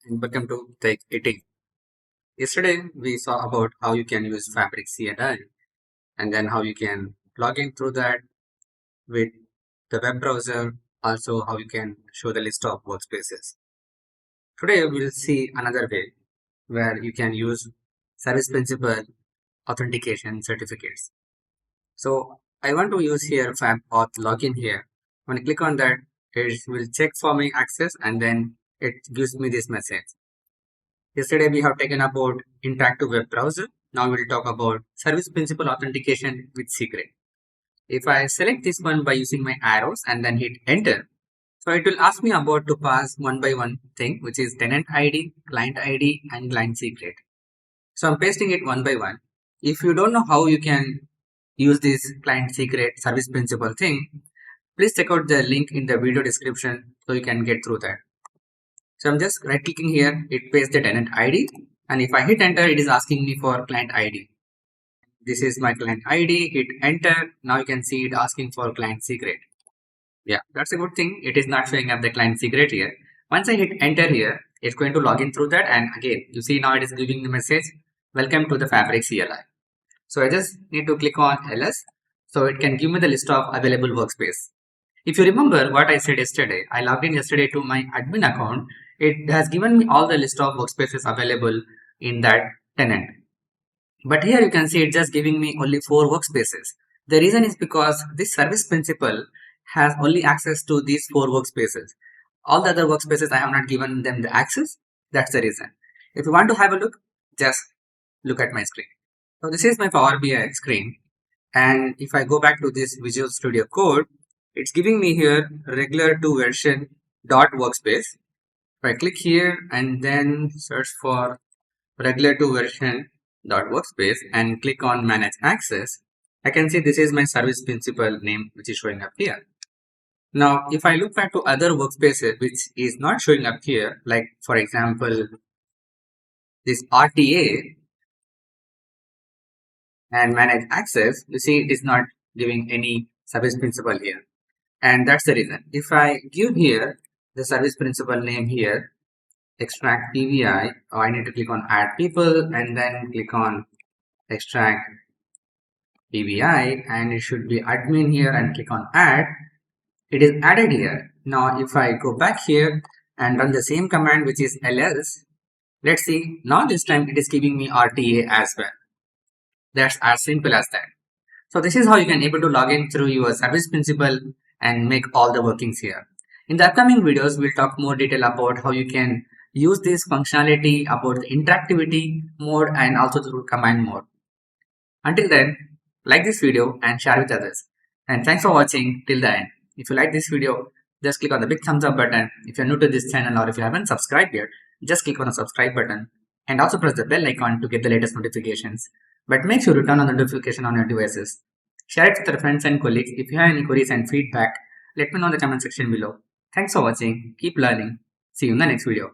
And welcome to taik18. Yesterday we saw about how you can use Fabric CLI and then how you can log in through that with the web browser, also how you can show the list of workspaces. Today we'll see another way where you can use service principal authentication certificates. So I want to use here FabAuth login here. When I click on that, it will check for my access and then it gives me this message. Yesterday we have taken about interactive web browser. Now we'll talk about service principal authentication with secret. If I select this one by using my arrows and then hit enter, so it will ask me about to pass one by one thing, which is tenant ID, client ID, and client secret. So I'm pasting it one by one. If you don't know how you can use this client secret service principal thing, please check out the link in the video description so you can get through that. So I'm just right clicking here, it pastes the tenant ID, and if I hit enter, it is asking me for client ID. This is my client ID, hit enter. Now you can see it asking for client secret. Yeah, that's a good thing. It is not showing up the client secret here. Once I hit enter here, it's going to log in through that. And again, you see now it is giving the message, welcome to the Fabric CLI. So I just need to click on ls. So it can give me the list of available workspace. If you remember what I said yesterday, I logged in yesterday to my admin account. It has given me all the list of workspaces available in that tenant. But here you can see it just giving me only 4 workspaces. The reason is because this service principal has only access to these 4 workspaces. All the other workspaces I have not given them the access. That's the reason. If you want to have a look, just look at my screen. So this is my Power BI screen. And if I go back to this Visual Studio Code, it's giving me here regular to version dot workspace. If I click here and then search for regular to version dot workspace and click on manage access, I can see this is my service principal name which is showing up here. Now, if I look back to other workspaces which is not showing up here, like for example, this RTA and manage access, you see it is not giving any service principal here. And that's the reason. If I give here the service principal name here, extract PVI, I need to click on add people and then click on extract PVI, and it should be admin here and click on add. It is added here. Now if I go back here and run the same command which is ls, let's see, now this time it is giving me RTA as well. That's as simple as that. So this is how you can able to log in through your service principal and make all the workings here. In the upcoming videos, we'll talk more detail about how you can use this functionality about the interactivity mode and also through command mode. Until then, like this video and share with others. And thanks for watching till the end. If you like this video, just click on the big thumbs up button. If you're new to this channel or if you haven't subscribed yet, just click on the subscribe button and also press the bell icon to get the latest notifications. But make sure to turn on the notification on your devices. Share it with your friends and colleagues. If you have any queries and feedback, let me know in the comment section below. Thanks for watching. Keep learning. See you in the next video.